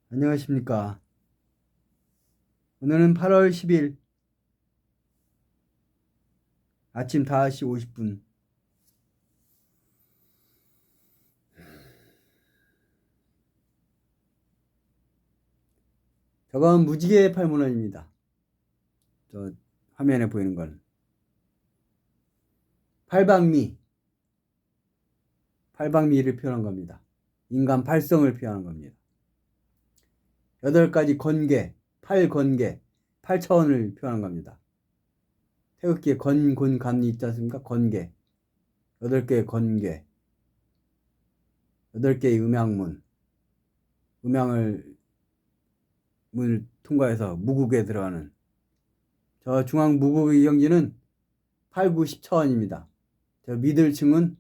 안녕하십니까. 오늘은 8월 10일 아침 5시 50분. 저건 무지개 팔문헌입니다. 저 화면에 보이는 건 팔방미, 팔방미를 표현한 겁니다. 인간 팔성을 표현한 겁니다. 8가지 건개, 팔건개, 8차원을 표현한 겁니다. 태극기에 건, 곤, 감리 있지 않습니까? 건개, 8개의 건개, 8개의 음양문, 문을 통과해서 무국에 들어가는 저 중앙 무국의 경지는 8, 9, 10차원입니다. 저 미들층은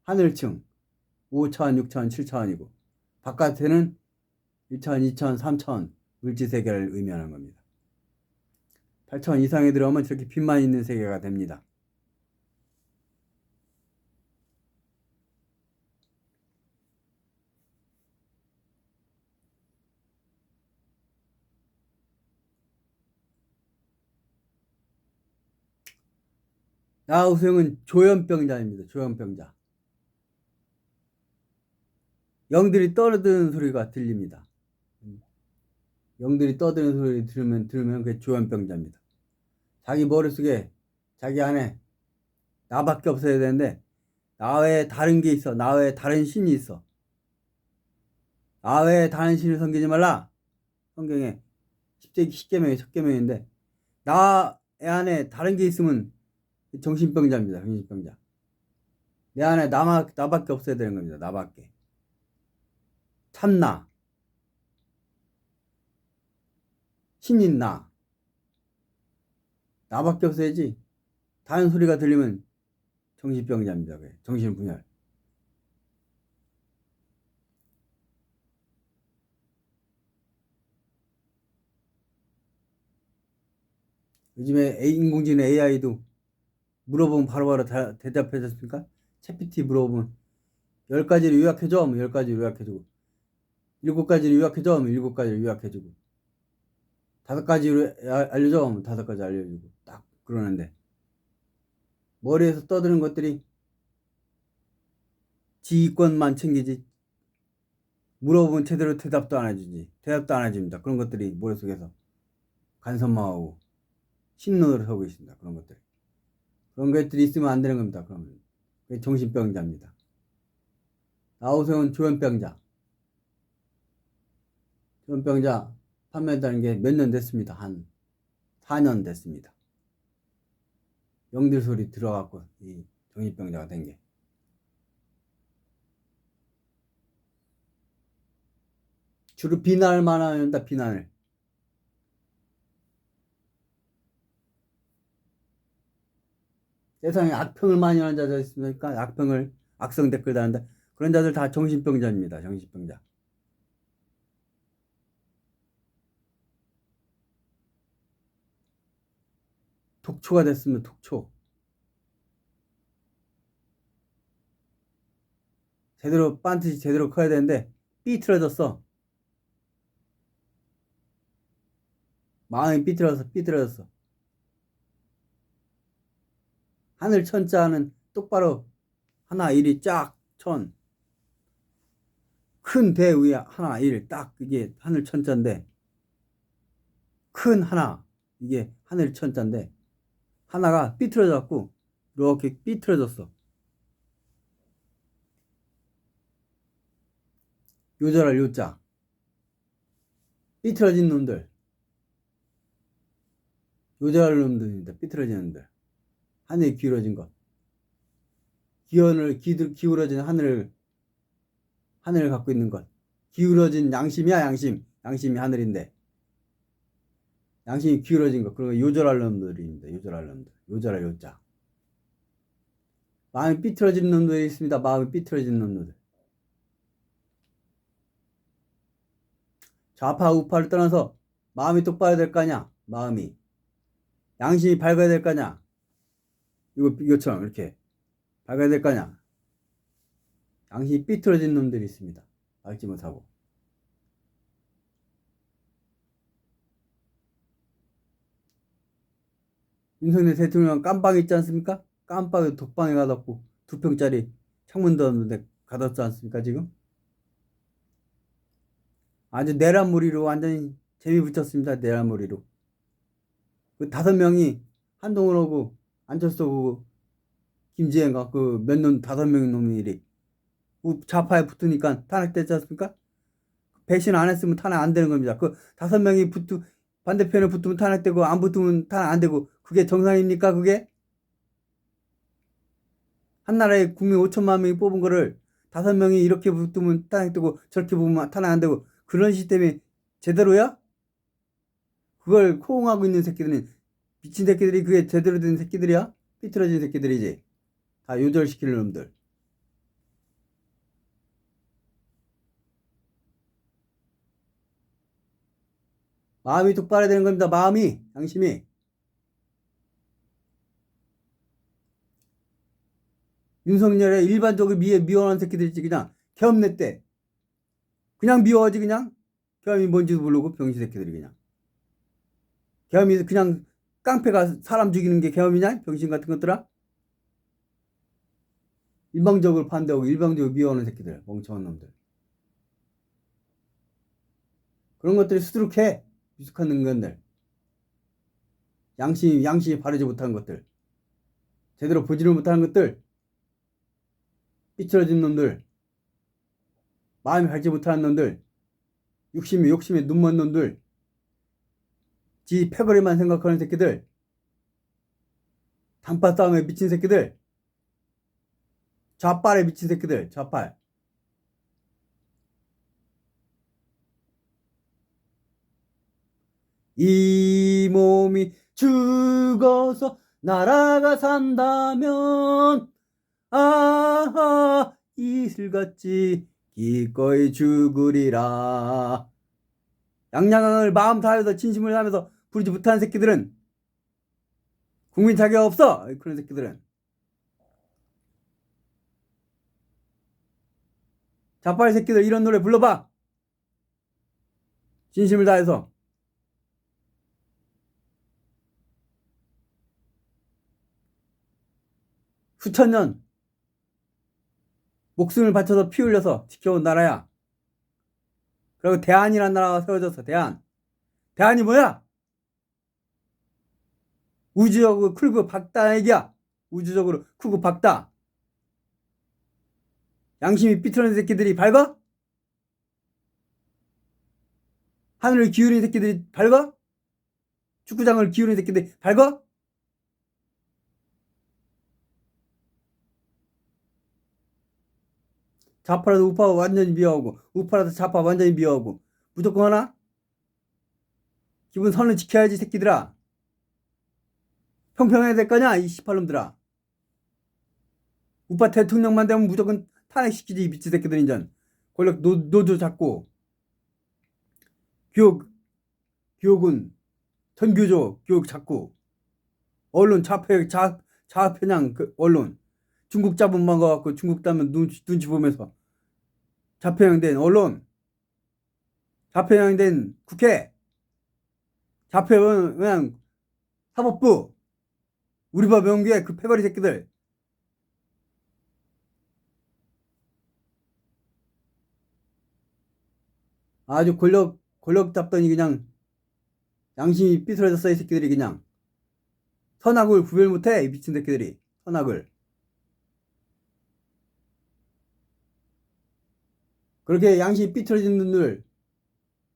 하늘층 5차원, 6차원, 7차원이고 바깥에는 1차원, 2차원, 3차원 물질세계를 의미하는 겁니다. 8차원 이상에 들어오면 저렇게 빛만 있는 세계가 됩니다. 나우성은 조현병자입니다. 조현병자. 영들이 떠드는 소리가 들립니다. 영들이 떠드는 소리를 들으면 그게 조현병자입니다. 자기 머릿속에 자기 안에 나밖에 없어야 되는데 나 외에 다른 게 있어. 나 외에 다른 신이 있어. 나 외에 다른 신을 섬기지 말라. 성경에 10계명이 첫 계명인데 나 안에 다른 게 있으면 정신병자입니다. 정신병자. 내 안에 나밖에 없어야 되는 겁니다. 나밖에. 참나, 신인 나밖에 없어야지. 다른 소리가 들리면 정신병자입니다. 정신분열. 요즘에 인공지능 AI도 물어보면 바로바로 대답해 줬습니까? 챗GPT 물어보면 10가지를 요약해줘 하면 10가지를 요약해주고 7가지를 요약해줘 하면 7가지를 요약해주고 5가지로 알려줘 하면 5가지 알려주고 딱 그러는데 머리에서 떠드는 것들이 지휘권만 챙기지 물어보면 제대로 대답도 안 해주지 대답도 안 해줍니다. 그런 것들이 머릿속에서 간선망하고 신론으로 서고 있습니다. 그런 것들이 있으면 안 되는 겁니다. 그러면 그게 정신병자입니다. 나우성은 조현병자. 조현병자 판매했다는 게 몇 년 됐습니다. 한 4년 됐습니다. 영들 소리 들어갖고 이 정신병자가 된 게. 주로 비난을만 한다. 비난을. 세상에 악평을 많이 하는 자들 있습니까? 악성 댓글 다는다. 그런 자들 다 정신병자입니다. 정신병자. 독초가 됐으면 독초. 제대로 반드시 제대로 커야 되는데 삐뚤어졌어. 마음이 삐뚤어졌어. 하늘 천자는 똑바로 하나 일이 쫙 천. 큰 배 위에 하나 일 딱 이게 하늘 천자인데 큰 하나 이게 하늘 천자인데 하나가 삐뚤어졌고 이렇게 삐뚤어졌어. 요절할 요자. 삐뚤어진 놈들. 요절할 놈들입니다. 삐뚤어진 놈들. 하늘이 기울어진 것. 기울어진 하늘을 갖고 있는 것. 기울어진 양심이야, 양심. 양심이 하늘인데. 양심이 기울어진 것. 그런 거 요절할 놈들입니다. 요절할 놈들. 요절할 요자. 마음이 삐뚤어진 놈들이 있습니다. 마음이 삐뚤어진 놈들. 좌파 우파를 떠나서 마음이 똑바로 될 거 아니야. 마음이. 양심이 밝아야 될 거 아니야. 이것처럼 이렇게 밝아야 될 거 아니야. 양심이 삐뚤어진 놈들이 있습니다. 밝지 못하고. 윤석열 대통령 깜빵 있지 않습니까? 깜빵에 독방에 가뒀고 2평짜리 창문도 없는데 가뒀지 않습니까 지금? 아주 내란몰이로 완전히 재미 붙였습니다. 내란몰이로. 그 5명이 한동훈하고 안철수하고 김지혜인가 그 몇 놈 5명 놈들이 좌파에 붙으니까 탄핵됐지 않습니까? 배신 안 했으면 탄핵 안 되는 겁니다. 그 5명이 반대편에 붙으면 탄핵되고 안 붙으면 탄핵 안 되고 그게 정상입니까 그게? 한 나라에 국민 5천만 명이 뽑은 거를 5명이 이렇게 붙으면 탄핵되고 저렇게 보면 탄핵 안 되고 그런 시스템이 제대로야? 그걸 호응하고 있는 새끼들은 미친 새끼들이 그게 제대로 된 새끼들이야? 삐뚤어진 새끼들이지. 다 요절시키는 놈들. 마음이 똑바로 되는 겁니다. 마음이, 양심이. 윤석열의 일반적으로 미워하는 새끼들이지 그냥 개엄내 때 그냥 미워하지 그냥 계엄이 뭔지도 모르고 병신 새끼들이 그냥 계엄이 그냥 깡패가 사람 죽이는 게 계엄이냐 병신 같은 것들아 일방적으로 반대하고 일방적으로 미워하는 새끼들 멍청한 놈들 그런 것들이 수두룩해 미숙한 인간들 양심이 바르지 못한 것들 제대로 보지를 못하는 것들 삐뚤어진 놈들 마음이 밝지 못하는 놈들 욕심에 눈먼 놈들 지 패거리만 생각하는 새끼들 단파 싸움에 미친 새끼들 좌빨에 미친 새끼들 좌빨 이 몸이 죽어서 나라가 산다면 아하 이슬같이 기꺼이 죽으리라 양양을 마음 다해서 진심을 다하면서 부르지 못하는 새끼들은 국민 자격 없어 그런 새끼들은 자빨 새끼들 이런 노래 불러봐 진심을 다해서 수천 년 목숨을 바쳐서 피 흘려서 지켜온 나라야 그리고 대한이라는 나라가 세워졌어 대한이 뭐야 우주적으로 크고 박다 얘기야 우주적으로 크고 박다 양심이 삐뚤어진 새끼들이 밝아? 하늘을 기울인 새끼들이 밝아? 축구장을 기울인 새끼들이 밝아? 좌파라도 우파 완전히 미워하고 우파라도 좌파 완전히 미워하고 무조건 하나? 기본 선을 지켜야지 새끼들아 평평해야 될 거냐 이 18놈들아 우파 대통령만 되면 무조건 탄핵시키지 이 미친 새끼들 인전 권력 노조 잡고 교육은 전교조 교육 잡고 언론 좌편향 그 언론 중국 잡은만 가갖고 중국 따면 눈치 보면서 좌편향된 언론 좌편향된 국회 좌편향 사법부 우리 법 연구에 그 패거리 새끼들 아주 권력 잡더니 그냥 양심이 삐뚤어졌어 이 새끼들이 그냥 선악을 구별 못해 이 미친 새끼들이 선악을 그렇게 양심이 삐뚤어진 놈들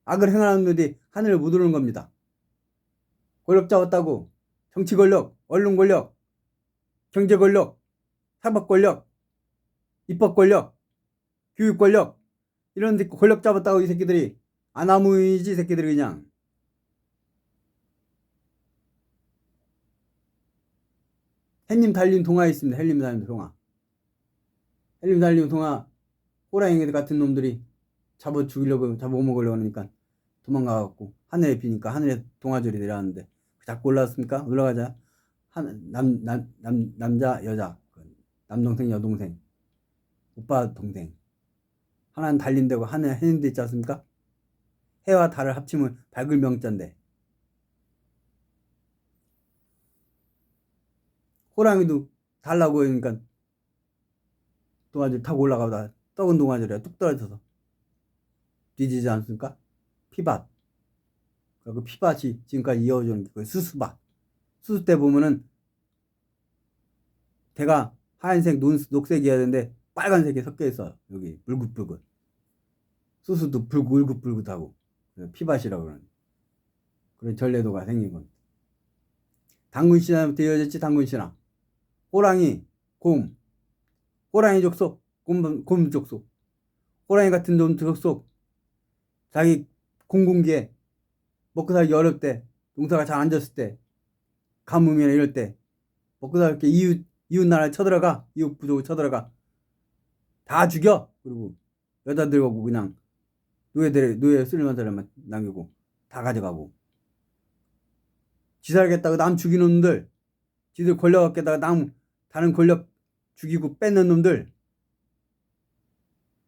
악을 행하는 놈들이 하늘을 못 오르는 겁니다 권력 잡았다고 정치 권력 언론 권력 경제 권력 사법 권력 입법 권력 교육 권력 이런 데 권력 잡았다고 이 새끼들이 아나무이지 새끼들이 그냥 햇님 달린 동화에 있습니다. 햇님 달린 동화 햇님 달린 동화 호랑이 같은 놈들이 잡아 죽이려고 잡아먹으려고 하니까 도망가갖고 하늘에 비니까 하늘에 동화줄이 내려왔는데 자꾸 올라왔습니까? 올라가자 남자 여자 남동생 여동생 오빠 동생 하나는 달린다고 하늘 해는 데 있지 않습니까? 해와 달을 합치면 밝을 명자인데 호랑이도 달라고 하니까 동아줄 타고 올라가다 썩은 동아줄에 뚝 떨어져서 뒤지지 않습니까? 피밭. 그 피밭이 지금까지 이어오는 그 수수밭. 수수 때 보면은 대가 하얀색, 녹색이어야 되는데 빨간색이 섞여 있어. 여기 불긋불긋. 수수도 불긋불긋하고 피밭이라고 그러는 그런 전래도가 생긴 겁니다. 당군신화부터 이어졌지. 당군신화. 호랑이, 곰. 호랑이 족속, 곰 족속. 호랑이 같은 놈 족속. 자기 공군기에 먹고 살기 어렵대. 농사가 잘 안 졌을 때. 가뭄이나 이럴 때. 먹고 살기 이웃 나라에 쳐들어가. 이웃 부족을 쳐들어가. 다 죽여. 그리고 여자들하고 그냥 노예 쓸만 사람만 남기고 다 가져가고. 지 살겠다고 남 죽이는 놈들. 지들 권력 갖겠다가 다른 권력 죽이고 뺏는 놈들.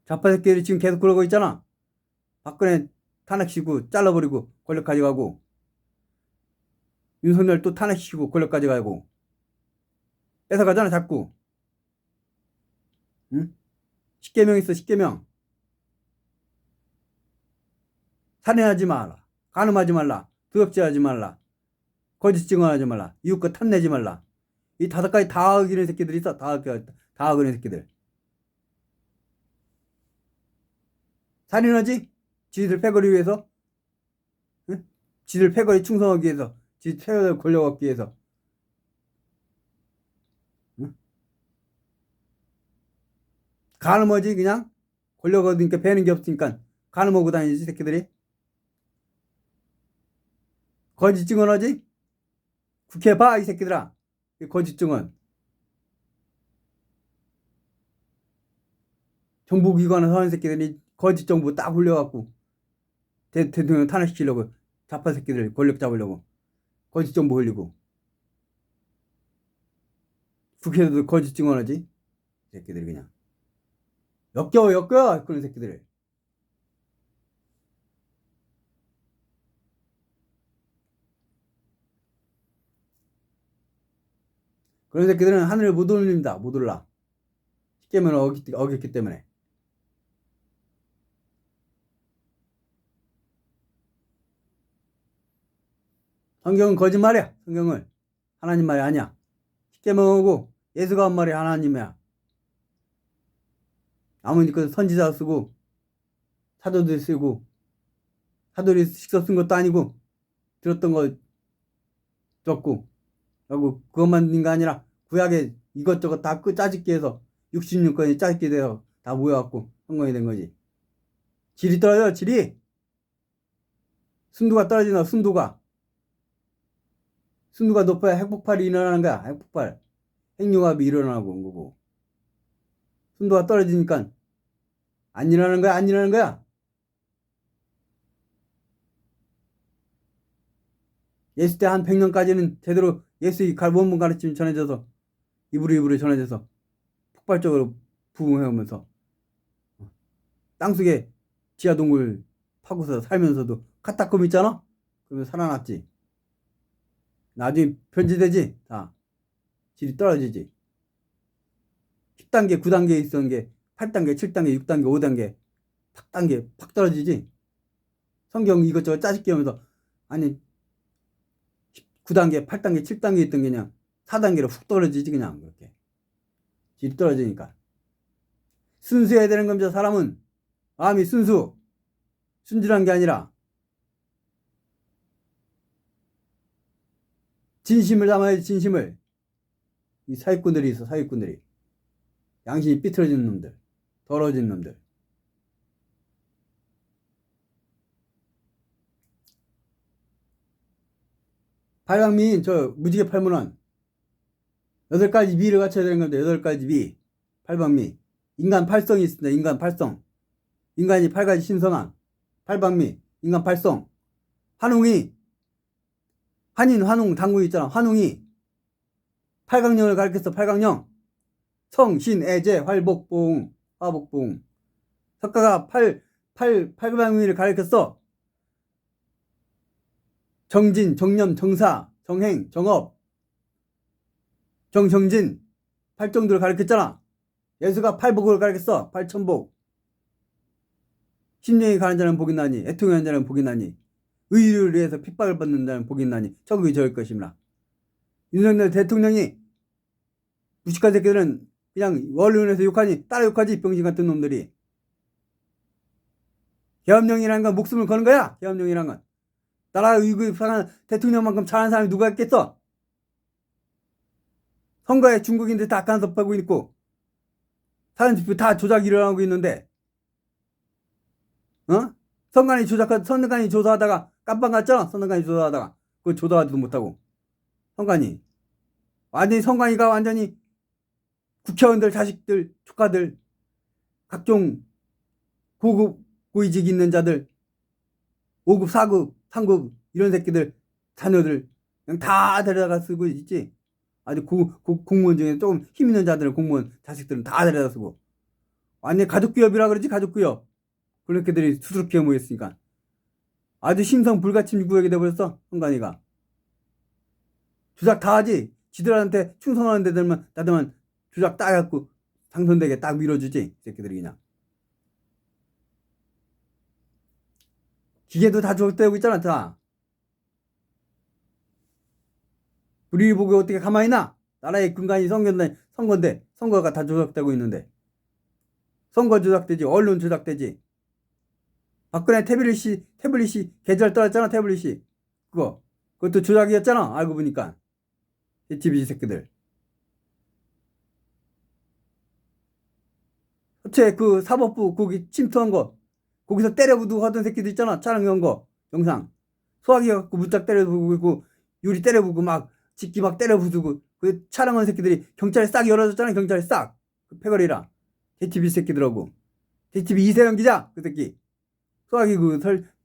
좌파 새끼들이 지금 계속 그러고 있잖아. 박근혜 탄핵시키고 잘라버리고 권력 가져가고, 윤석열 또 탄핵시키고 권력 가져가고 뺏어가잖아 자꾸. 응? 10개명 있어. 10개명. 살인하지 마라. 간음하지 말라. 도적질하지 말라. 거짓 증언하지 말라. 이웃 거 탐내지 말라. 이 5가지 다 어기는 새끼들이 있어. 다 어기는 새끼들. 살인하지? 지들 패거리 위해서? 응? 지들 패거리 충성하기 위해서. 지들 패거리 권력 얻기 위해서. 응? 간음하지 그냥? 권력 얻으니까 배는 게 없으니까 간음하고 다니지 새끼들이. 거짓 증언하지? 국회 봐 이 새끼들아. 거짓 증언. 정보기관에 서는 새끼들이 거짓 정보 딱 올려갖고 대통령 탄핵시키려고 좌파 새끼들 권력 잡으려고 거짓 정보 올리고, 국회에서도 거짓 증언하지 새끼들이 그냥 역겨워 그런 새끼들. 그런 새끼들은 하늘을 못 올립니다. 못 올라. 십계명을 어겼기 때문에. 성경은 거짓말이야. 성경은 하나님 말이 아니야. 십계명하고 예수가 한 말이 하나님이야. 아무리 그 선지자 쓰고 사도들 쓰고 사도들이 직접 쓴 것도 아니고 들었던 거 적고 하고 그것만 있는 게 아니라 구약에 이것저것 다 짜집기 해서 66권이 짜집기 돼서 다 모여갖고 성공이 된 거지. 질이 떨어져. 질이 순도가 떨어지나. 순도가 높아야 핵폭발이 일어나는 거야. 핵폭발. 핵융합이 일어나고 온 거고. 순도가 떨어지니까 안 일어나는 거야. 안 일어나는 거야. 예수 때 한 100년까지는 제대로 예수의 원문 가르침이 전해져서 입으로 전해져서 폭발적으로 부흥해오면서 땅속에 지하동굴 파고서 살면서도 카타콤 있잖아? 그러면 살아났지. 나중에 변질되지. 다 질이 떨어지지. 10단계 9단계에 있었던 게 8단계 7단계 6단계 5단계 팍 떨어지지. 성경 이것저것 짜집기 하면서 아니 9단계 8단계 7단계 있던 게 그냥 4단계로 훅 떨어지지. 그냥 그렇게 질이 떨어지니까. 순수해야 되는 겁니다. 사람은 마음이 순진한 게 아니라 진심을 담아야지. 진심을. 이 사기꾼들이 있어. 사기꾼들이 양심이 삐뚤어진 놈들, 더러워진 놈들. 팔방미인 저 무지개 팔문원 8가지 미를 갖춰야 되는 겁니다. 8가지 미. 팔방미. 인간 팔성이 있습니다. 인간 팔성. 인간이 8가지 신성함. 팔방미. 인간 팔성. 환웅이 환웅 당구 있잖아. 환웅이 팔강령을 가르쳤어. 팔강령. 성, 신, 애제, 화복봉. 석가가 팔방미를 가르쳤어. 정진, 정념, 정사, 정행, 정업. 정성진 팔정도를 가르쳤잖아. 예수가 팔복을 가르쳤어. 팔천복. 심령이 가는 자는 복이 나니, 애통하는 자는 복이 나니, 의를 위해서 핍박을 받는 자는 복이 나니, 천국이 저일 것입니다. 윤석열 대통령이 무식한 새끼들은 그냥 언론에서 욕하니 따라 욕하지. 병신 같은 놈들이. 계엄령이라는 건 목숨을 거는 거야. 계엄령이라는 건. 나라 위급상한 대통령만큼 잘하는 사람이 누가 있겠어. 선거에 중국인들 다 간섭하고 있고 사전투표 다 조작 일어나고 있는데 선관위 조사하다가 깜빵 갔잖아. 선관위 조사하다가 그거 조사하지도 못하고 선관위 선관위가 완전히 국회의원들 자식들 조카들 각종 고급 고위직 있는 자들 5급 4급 3급 이런 새끼들 자녀들 그냥 다 데려다가 쓰고 있지. 아주 공무원 중에 조금 힘 있는 자들은 공무원 자식들은 다 데려다 쓰고 완전 가족구역이라 그러지. 가족구역. 그런 새끼들이 수두룩해 모였으니까 아주 심성 불가침 구역이 돼버렸어. 선관위가 조작 다 하지. 지들한테 충성하는 데들만 나들만 조작 딱 해갖고 당선되게 딱 밀어주지. 새끼들이 그냥 기계도 다 조작되고 있잖아. 다 우리 보고 어떻게 가만히 있나. 나라의 근간이 선거인데 선거가 다 조작되고 있는데 선거 조작되지. 언론 조작되지. 박근혜 태블릿이 계절 떠났잖아. 태블릿이 그것도 조작이었잖아. 알고 보니까 TV 새끼들. 어째 그 사법부 거기 침투한 거 거기서 때려부두고 하던 새끼들 있잖아. 촬영한 거 영상 소화기 갖고 문짝 때려부고 있고 유리 때려부고 막 집기 막 때려부수고 그 촬영한 새끼들이 경찰에 싹 열어줬잖아. 경찰에 싹 그 패거리라 JTB 새끼들하고 JTB 이세영 기자 그 새끼 소화기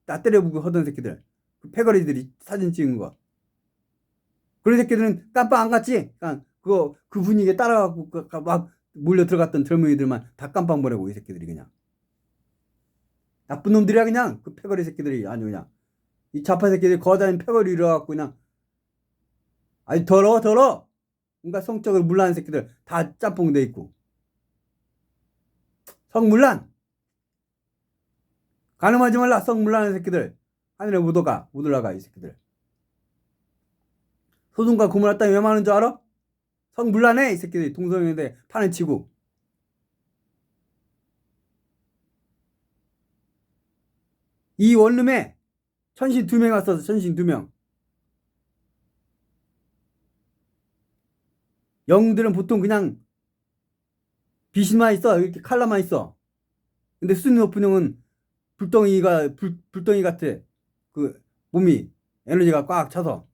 다 때려부고 하던 새끼들 그 패거리들이 사진 찍은 거 그런 새끼들은 깜빵 안 갔지. 그러니까 그 분위기에 따라가고 막 몰려 들어갔던 젊은이들만 다 깜빵 보내고 이 새끼들이 그냥 나쁜 놈들이야. 그냥 그 패거리 새끼들이 아주 그냥 이 좌파 새끼들이 거다닌 패거리 일어나갖고 그냥 아니 더러워. 뭔가 성적으로 물란한 새끼들 다 짬뽕 돼 있고 성물란 가늠하지 말라. 성물란한 새끼들 하늘에 못 올라가 이 새끼들. 소송과 고문할 땅이 왜 많은 줄 알아? 성물란해 이 새끼들이. 동성애인데 판을 치고 이 원룸에 천신 2명 왔어서 천신 2명. 영들은 보통 그냥 빛이만 있어. 이렇게 칼라만 있어. 근데 수준이 높은 영은 불덩이 같아. 그 몸이 에너지가 꽉 차서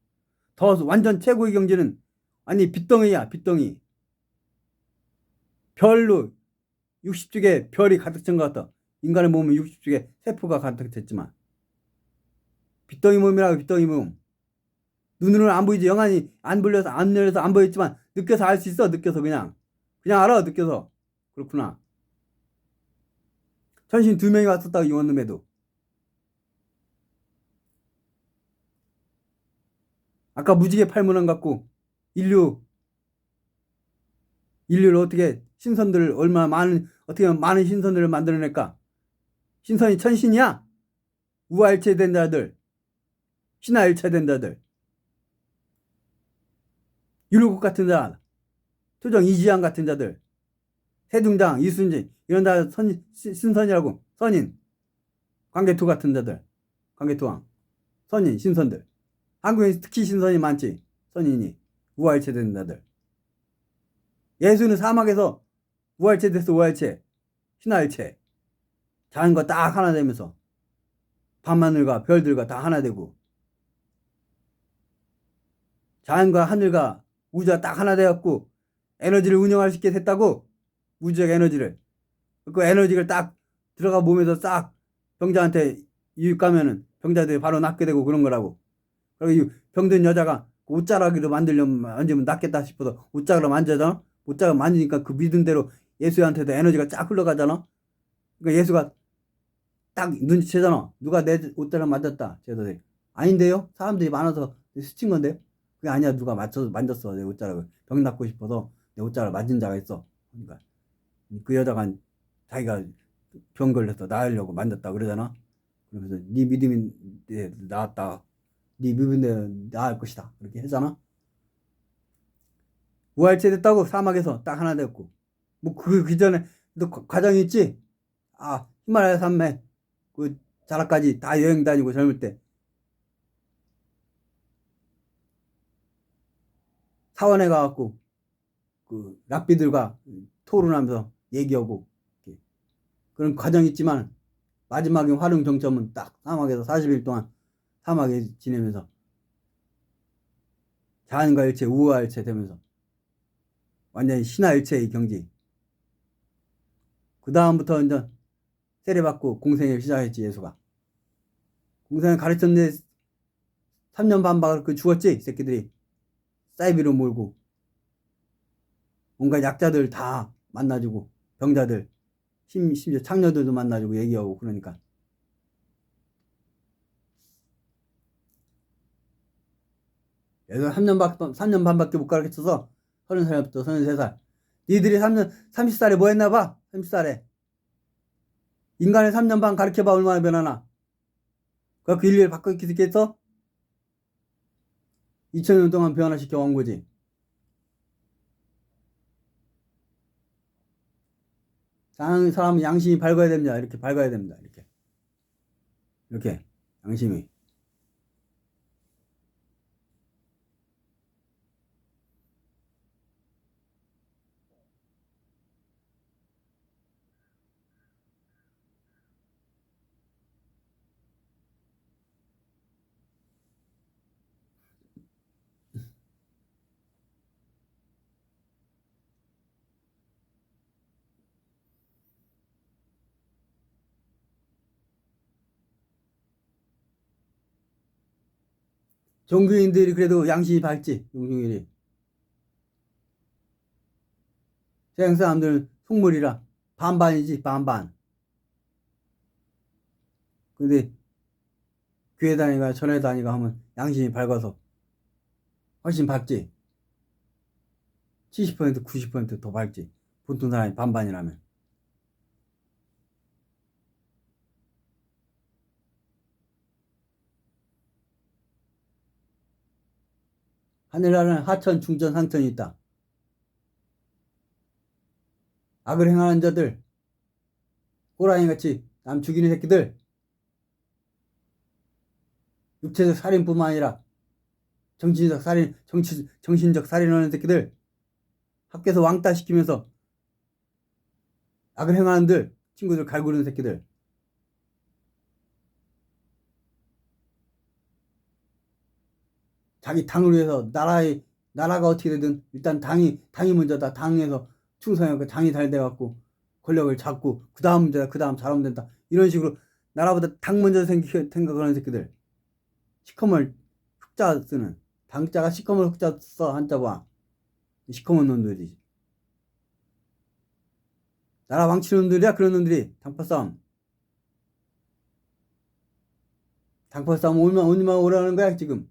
더 완전 최고의 경지는 아니 빛덩이야. 빛덩이. 별로 60쪽에 별이 가득 찬 것 같다. 인간의 몸은 60쪽에 세포가 가득 찼지만 빛덩이 몸이라고. 빛덩이 몸. 눈으로는 안 보이지. 영안이 안 열려서 안 보였지만 느껴서 알 수 있어. 느껴서 그냥 알아. 느껴서. 그렇구나. 천신 2명이 왔었다고. 이 원룸에도 아까 무지개 팔문안 갖고 인류를 어떻게 신선들을 얼마나 많은 어떻게 많은 신선들을 만들어낼까. 신선이 천신이야. 우아일체 된 자들 신화일체 된 자들 율곡 같은 자 토정 이지양 같은 자들 세중장 이순진 이런 다 신선이라고. 선인 광개토 같은 자들 광개토왕 선인 신선들. 한국에 특히 신선이 많지. 선인이 우아일체 된 자들. 예수는 사막에서 우아일체 됐어. 우아일체 신화일체 자연과 딱 하나 되면서 밤하늘과 별들과 다 하나 되고 자연과 하늘과 우주가 딱 하나 되었고 에너지를 운영할 수 있게 됐다고. 우주적 에너지를 그 에너지를 딱 들어가 몸에서 싹 병자한테 이입 가면은 병자들이 바로 낫게 되고 그런 거라고. 그리고 이 병든 여자가 옷자락으로 만지면 낫겠다 싶어서 옷자락으로 만져잖아. 옷자락 만지니까 그 믿은 대로 예수한테도 에너지가 쫙 흘러가잖아. 그러니까 예수가 딱 눈치채잖아. 누가 내 옷자락 만졌다. 제자들이 아닌데요. 사람들이 많아서 스친 건데요. 그게 아니야. 누가 만졌어. 내 옷자락을. 병 낫고 싶어서 내 옷자락을 만진 자가 있어. 그러니까 그 여자가 자기가 병 걸려서 나으려고 만졌다 그러잖아. 그러면서 네 믿음이 나았다. 네 믿음이 나을 것이다. 그렇게 했잖아. 부활체 됐다고 사막에서 딱 하나 됐고. 뭐 그 전에 너 과정이 있지? 아, 히말라야 산맥 그 자락까지 다 여행 다니고 젊을 때 사원에 가갖고 그 랍비들과 토론하면서 얘기하고 그런 과정이 있지만 마지막에 활용 정점은 딱 사막에서 40일 동안 사막에 지내면서 자연과 일체, 우와 일체 되면서 완전히 신화 일체의 경지. 그 다음부터 이제 세례받고 공생을 시작했지, 예수가. 공생을 가르쳤는데 3년 반 그 죽었지, 이 새끼들이. 사이비로 몰고 온갖 약자들 다 만나주고 병자들 심지어 창녀들도 만나주고 얘기하고 그러니까 그래서 3년 반밖에 못 가르쳤어. 30살부터 33살. 니들이 30살에 뭐 했나 봐. 30살에 인간의 3년 반 가르쳐봐. 얼마나 변하나. 그 인류를 바꾸겠어? 2000년 동안 변화시켜 온 거지. 사람은 양심이 밝아야 됩니다. 이렇게 밝아야 됩니다. 이렇게 양심이. 종교인들이 그래도 양심이 밝지. 종교인이. 세상 사람들은 속물이라 반반이지. 반반. 근데 교회 다니가 전회 다니가 하면 양심이 밝아서 훨씬 밝지. 70% 90%더 밝지. 보통 사람이 반반이라면. 하늘나라는 하천, 중천, 상천이 있다. 악을 행하는 자들, 호랑이같이 남 죽이는 새끼들, 육체적 살인뿐만 아니라 정신적 살인, 정신적 살인하는 새끼들, 학교에서 왕따 시키면서 악을 행하는 들, 친구들 갈구는 새끼들. 자기 당을 위해서 나라가 어떻게 되든 일단 당이 먼저다. 당에서 충성해갖고 당이 잘 돼갖고 권력을 잡고 그 다음 문제다. 그 다음 잘하면 된다. 이런 식으로 나라보다 당 먼저 생각하는 새끼들. 시커멀 흑자 쓰는 당자가 시커멀 흑자 써 한자봐. 시커먼 놈들이 나라 망치는 놈들이야. 그런 놈들이 당파 싸움 얼마나 오래 하는 거야 지금.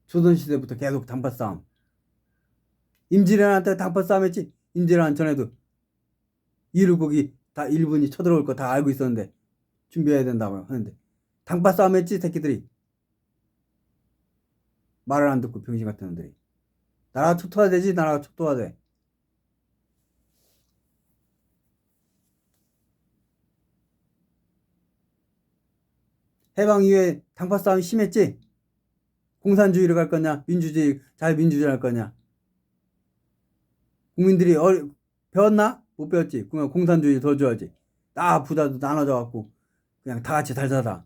조선시대부터 계속 당파 싸움. 임진왜란한테 당파 싸움 했지. 임진왜란 전에도 이루고기 다 일본이 쳐들어올 거 다 알고 있었는데 준비해야 된다고 하는데 당파 싸움 했지 새끼들이. 말을 안 듣고 병신 같은 놈들이. 나라가 초토화되지. 나라가 초토화돼. 해방 이후에 당파 싸움이 심했지. 공산주의로 갈 거냐 민주주의 자유민주주의 할 거냐. 국민들이 배웠나? 못 배웠지. 그냥 공산주의 더 좋아하지. 부자도 나눠져 갖고 그냥 다 같이 살자.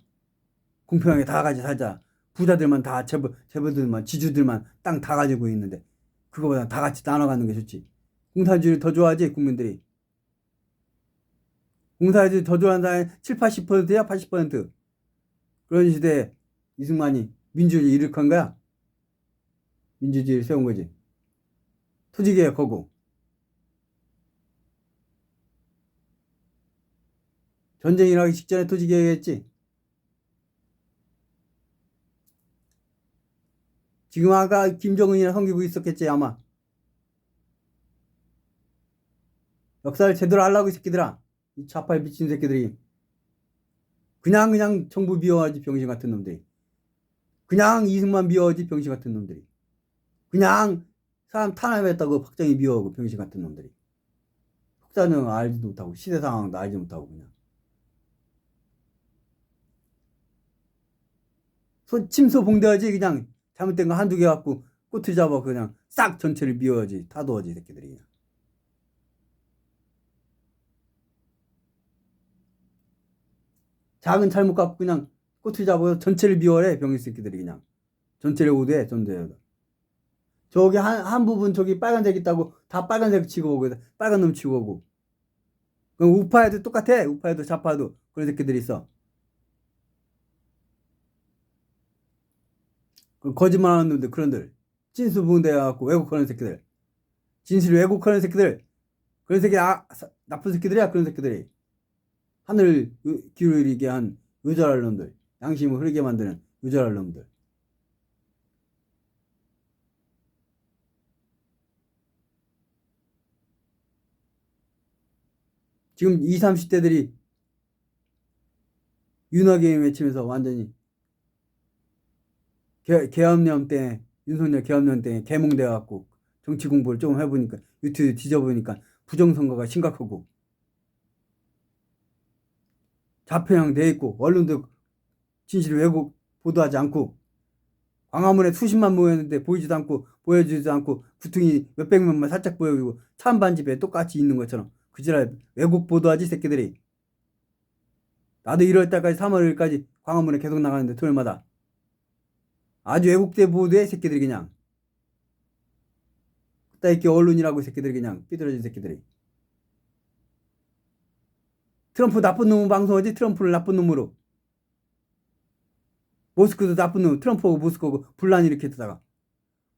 공평하게 다 같이 살자. 부자들만 다 재벌들만 지주들만 땅 다 가지고 있는데 그거보다 다 같이 나눠 가는 게 좋지. 공산주의 더 좋아하지 국민들이. 공산주의 더 좋아하는 사람이 7, 80%야 80%. 그런 시대에 이승만이 민주주의 일으킨 거야. 민주주의를 세운 거지. 토지개혁하고 전쟁이 나기 직전에 토지개혁했지. 지금 아까 김정은이나 섬기고 있었겠지 아마. 역사를 제대로 하려고 이 새끼들아. 이 좌파에 미친 새끼들이. 그냥 정부 미워하지 병신 같은 놈들이. 그냥 이승만 미워하지 병신 같은 놈들이. 그냥 사람 탄압했다고 박정희 미워하고 병신 같은 놈들이. 역사는 알지도 못하고 시대 상황도 알지 못하고 그냥. 침소 봉대하지 그냥 잘못된 거 한두 개 갖고 꼬투리 잡아 그냥 싹 전체를 미워하지 타도하지 새끼들이 그냥. 작은 잘못 갖고 그냥 꼬투리 잡아서 전체를 미워해 병신 새끼들이 그냥. 전체를 오대 전대해. 저기 한 부분 저기 빨간색 있다고 다 빨간색 치고 오고 빨간 놈 치고 오고. 그럼 우파에도 똑같아. 우파에도 좌파도 그런 새끼들이 있어. 거짓말하는 놈들 그런들 진실 부분대갖고 왜곡하는 새끼들 진실 왜곡하는 새끼들 그런 새끼 나쁜 새끼들이야. 그런 새끼들이 하늘 기울이게 한 의절할 놈들 양심을 흐르게 만드는 의절할 놈들. 지금 20, 30대들이 윤호개임 외치면서 완전히 계엄령 때 윤석열 계엄령 때 개몽돼갖고 정치 공부를 좀 해보니까 유튜브 뒤져보니까 부정선거가 심각하고 좌편향 돼 있고 언론도 진실 왜곡 보도하지 않고 광화문에 수십만 모였는데 보이지도 않고 보여주지도 않고 구퉁이 몇백 명만 살짝 보여주고 찬반집에 똑같이 있는 것처럼 그 지랄 왜곡 보도하지 새끼들이. 나도 1월달까지 3월까지 광화문에 계속 나가는데 토요일마다 아주 왜곡돼 보도해 새끼들이 그냥. 그따 이렇게 언론이라고 새끼들이 그냥 삐뚤어진 새끼들이. 트럼프 나쁜 놈 방송하지. 트럼프를 나쁜 놈으로. 모스크도 나쁜 놈. 트럼프하고 모스크하고 분란 일으켰다가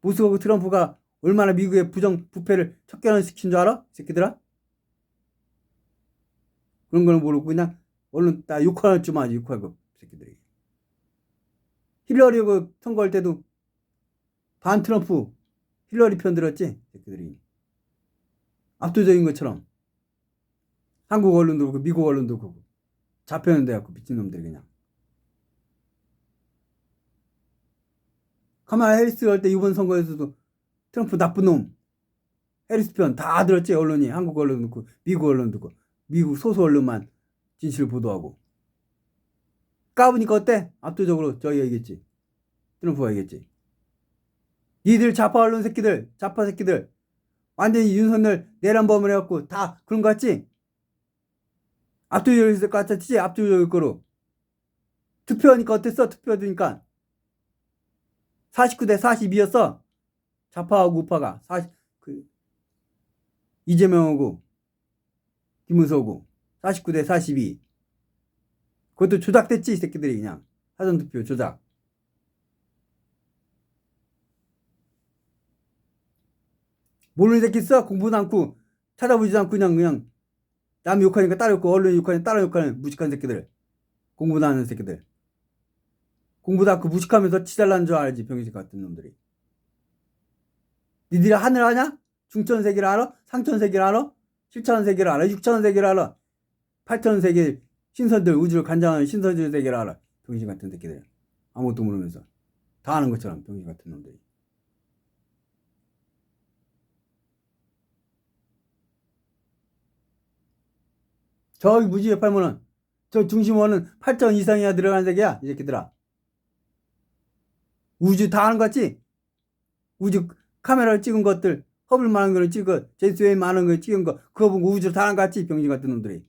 모스크하고 트럼프가 얼마나 미국의 부패를 척결시킨 줄 알아? 새끼들아? 그런 거는 모르고 그냥 언론 다 욕할 줄 아지. 욕하고 새끼들이. 힐러리 그 선거할 때도 반 트럼프 힐러리 편 들었지 새끼들이. 압도적인 것처럼 한국 언론도 그렇고 미국 언론도 그렇고 좌편은 돼갖고 미친놈들이 그냥. 카말라 해리스 할 때 이번 선거에서도 트럼프 나쁜 놈 해리스 편 다 들었지. 언론이 한국 언론도 그렇고 미국 언론도 그렇고 미국 소수 언론만 진실을 보도하고. 까보니까 어때? 압도적으로 저기가 이겼지. 트럼프가 이겼지. 니들 좌파 언론 새끼들 좌파 새끼들 완전히 윤석열 내란범을 해갖고 다 그런 거 같지? 압도적일 것 같았지? 압도적일 거로. 투표하니까 어땠어? 투표하니까 49대 42였어. 좌파하고 우파가 이재명하고 김문수하고 49대 42. 그것도 조작됐지 이 새끼들이 그냥. 사전투표 조작. 모르는 새끼 있어? 공부도 않고 찾아보지도 않고 그냥 남 욕하니까 따라 욕하고 언론 욕하니까 따라 욕하는 무식한 새끼들. 공부도 안 하는 새끼들. 공부도 않고 무식하면서 치잘난 줄 알지 병신 같은 놈들이. 니들이 하늘 아냐? 중천세계를 알아? 상천세계를 알아? 7천세계를 알아? 6천세계를 알아? 8천세계 신선들 우주를 관장하는 신선들 세계를 알아? 병신 같은 새끼들. 아무것도 모르면서 다 아는 것처럼 병신 같은 놈들이. 저기 무지개 팔면은 저 중심원은 8천 이상이야 들어간 세계야 이 새끼들아. 우주 다 아는 거 같지? 우주 카메라를 찍은 것들 허블 많은 거를 찍어 제임스 웹 많은 걸 찍은 거 그거 보고 우주를 다 아는 거 같지? 병신 같은 놈들이.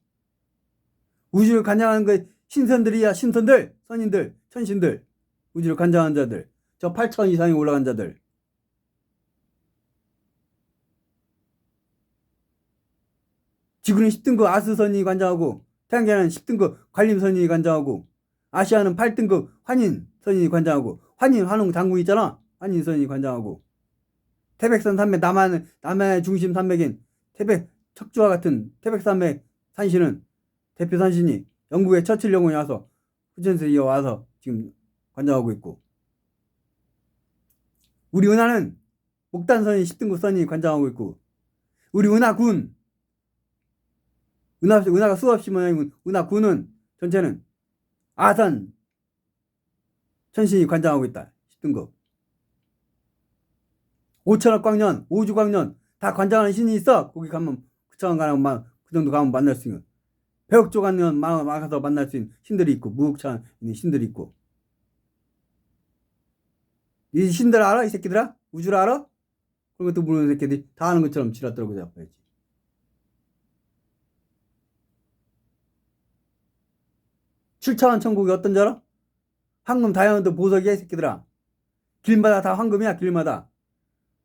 우주를 관장하는 거 신선들이야. 신선들 선인들 천신들 우주를 관장하는 자들 저 8천 이상이 올라간 자들. 지구는 10등급 아스선이 관장하고 태양계는 10등급 관림선이 관장하고 아시아는 8등급 환인선이 관장하고 환인 환웅 장군 있잖아. 환인선이 관장하고 태백산 산맥 남한의 중심 산맥인 태백 척주와 같은 태백산맥 산신은 대표 산신이 영국의 처칠 영웅이 와서 후천세에 와서 지금 관장하고 있고 우리 은하는 목단선이 10등급 선이 관장하고 있고, 우리 은하군, 은하가 수없이 모양이고, 은하군은 전체는 아산 천신이 관장하고 있다. 10등급. 5천억 광년, 오주 광년 다 관장하는 신이 있어. 거기 가면 그천 가면 그 정도 가면 만날 수 있는. 백억조 광년 막아서 만날 수 있는 신들이 있고, 무국천 있는 신들이 있고. 이 신들 알아? 이 새끼들아? 우주를 알아? 그런 것도 모르는 새끼들이 다 아는 것처럼 지랄떨고 잡아야지. 칠차원 천국이 어떤 줄 알아? 황금 다이아몬드 보석이야, 이 새끼들아. 길마다 다 황금이야, 길마다.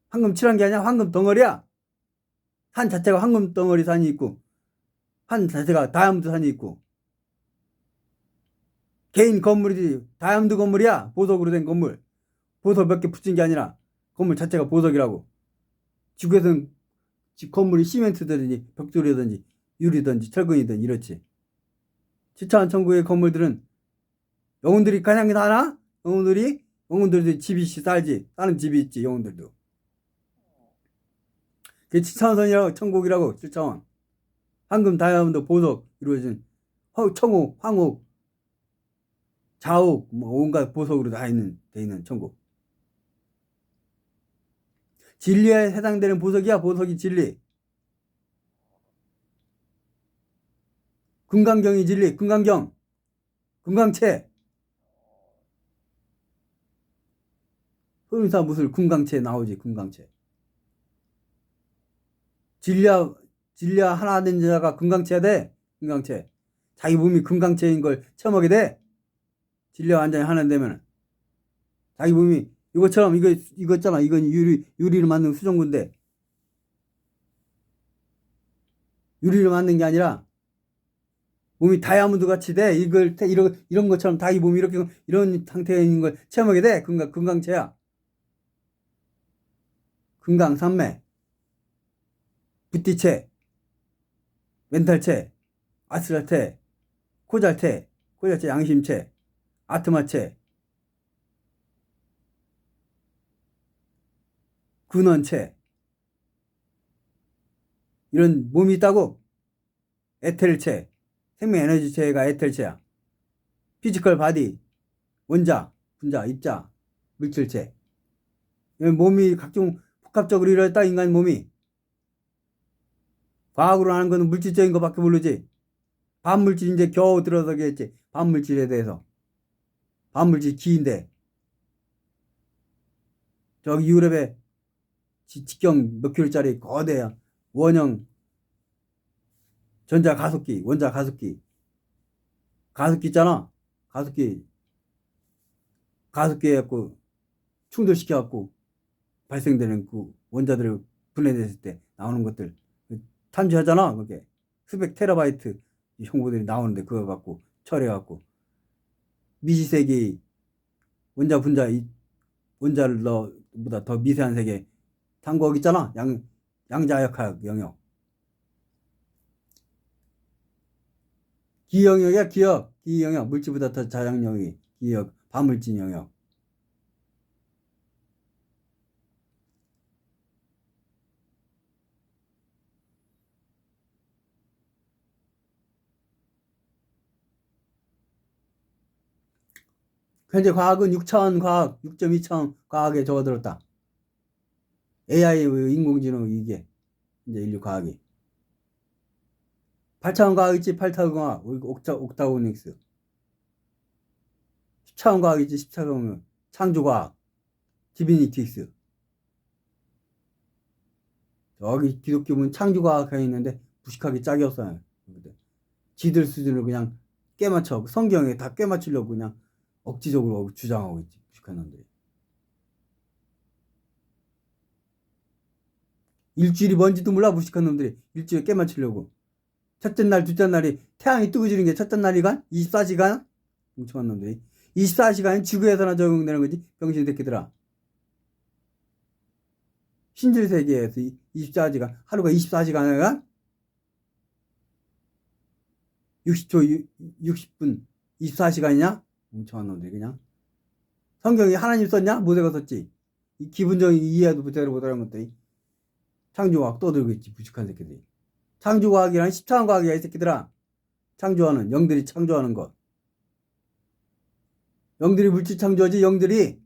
황금 칠한 게 아니야, 황금 덩어리야. 산 자체가 황금 덩어리 산이 있고, 산 자체가 다이아몬드 산이 있고. 개인 건물이지, 다이아몬드 건물이야, 보석으로 된 건물. 보석 몇 개 붙인 게 아니라 건물 자체가 보석이라고. 지구에서는 건물이 시멘트든지 벽돌이든지 유리든지 철근이든 이렇지. 칠차원 천국의 건물들은 영혼들이 가장 사나? 영혼들이 집이 살지. 사는 집이 있지, 영혼들도. 그게 칠차원선이라고, 천국이라고. 칠차원. 황금 다이아몬드 보석 이루어진 청옥, 황옥, 자옥, 뭐 온갖 보석으로 돼 있는 천국. 진리에 해당되는 보석이야. 보석이 진리. 금강경이 진리. 금강경. 금강채. 소림사 무술 금강채 나오지. 금강채. 진리와 하나 된 자가 금강채야 돼. 금강채. 자기 몸이 금강채인 걸 체험하게 돼. 진리와 완전히 하나 되면 자기 몸이 이것처럼 이거 있잖아. 이건 유리로 만든 수정구인데, 유리로 만든 게 아니라 몸이 다이아몬드 같이 돼. 이런 것처럼 자기 몸이 이렇게 이런 상태에 있는 걸 체험하게 돼. 금강채야. 금강산매, 붓띠채, 멘탈채, 아스라채, 코잘채 양심채, 아트마채, 근원채, 이런 몸이 있다고. 에텔채, 생명에너지체가 에텔체야. 피지컬 바디, 원자, 분자, 입자, 물질체. 몸이 각종 복합적으로 이루어졌다. 인간 몸이. 과학으로 하는 거는 물질적인 것밖에 모르지. 반물질 이제 겨우 들어서겠지. 반물질에 대해서. 반물질 기인데 저기 유럽에 직경 몇 킬로짜리 거대한 원형 전자 가속기, 원자 가속기 있잖아. 가속기 해갖고 충돌시켜갖고 발생되는 그 원자들을 분해됐을 때 나오는 것들 탐지하잖아. 그게 수백 테라바이트 정보들이 나오는데 그거 갖고 처리해갖고 미시세계 원자 분자 원자를 보다 더 미세한 세계 탐구하고 있잖아. 양자역학 영역. 기영역이야. 기영역. 물질보다 더 자양 영역이 기역 반물질 영역. 현재 과학은 6차원 과학, 6.2차원 과학에 접어들었다. AI 인공지능 이게 이제 인류 과학이. 8차원 과학 있지. 8차원 과학 옥타고닉스. 10차원 과학 있지. 10차원 창조 과학 디비니틱스. 저기 기독교는 창조 과학에 있는데 무식하게 짝이 없어요. 지들 수준을 그냥 깨맞춰. 성경에 다 깨맞추려고 그냥 억지적으로 주장하고 있지. 무식한 놈들이. 일주일이 뭔지도 몰라. 무식한 놈들이 일주일에 깨맞추려고. 첫째 날, 둘째 날이 태양이 뜨고 지는 게 첫째 날이간 24시간? 뭉청한 놈들이 24시간이 지구에서나 적용되는 거지. 병신 새끼들아. 신들 세계에서 24시간, 하루가 24시간이가 60초, 60분, 24시간이냐? 뭉청한 놈들이 그냥. 성경이 하나님 썼냐? 모세가 썼지. 이 기본적인 이해도 제대로 못하는 것들이 창조과학 떠들고 있지, 무식한 새끼들이. 창조과학이란 14원 과학이야, 이 새끼들아. 창조하는, 영들이 창조하는 것. 영들이 물질 창조하지, 영들이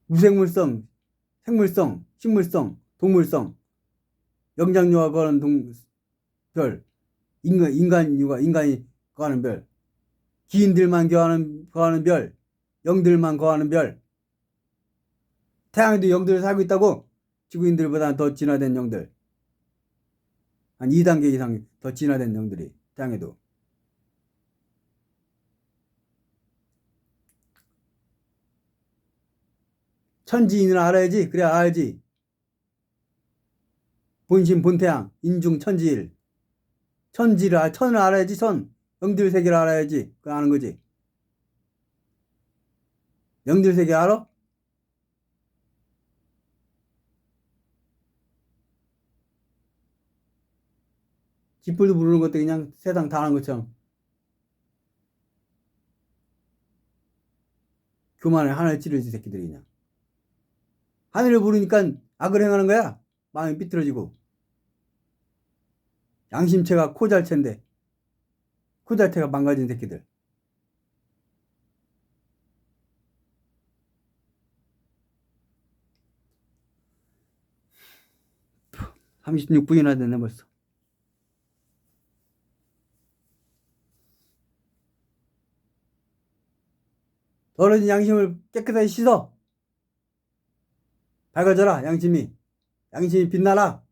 무생물성, 생물성, 식물성, 동물성, 영장류가 거하는 별, 인간이 거하는 별, 기인들만 거하는 별, 영들만 거하는 별. 태양에도 영들이 살고 있다고. 지구인들보다 더 진화된 영들. 한 2단계 이상 더 진화된 영들이 태양에도. 천지인을 알아야지. 그래야 알지. 본심 본태양 인중 천지일. 천을 알아야지. 영들 세계를 알아야지. 그거 아는 거지. 영들 세계 알아? 쥐뿔도 부르는 것도 그냥 세상 다 아는 것처럼 교만에 하늘 찌르지 새끼들이. 그냥 하늘을 부르니까 악을 행하는 거야. 마음이 삐뚤어지고. 양심체가 코잘체인데 코잘체가 망가진 새끼들. 36분이나 됐네 벌써. 더러진 양심을 깨끗하게 씻어. 밝아져라 양심이. 양심이 빛나라.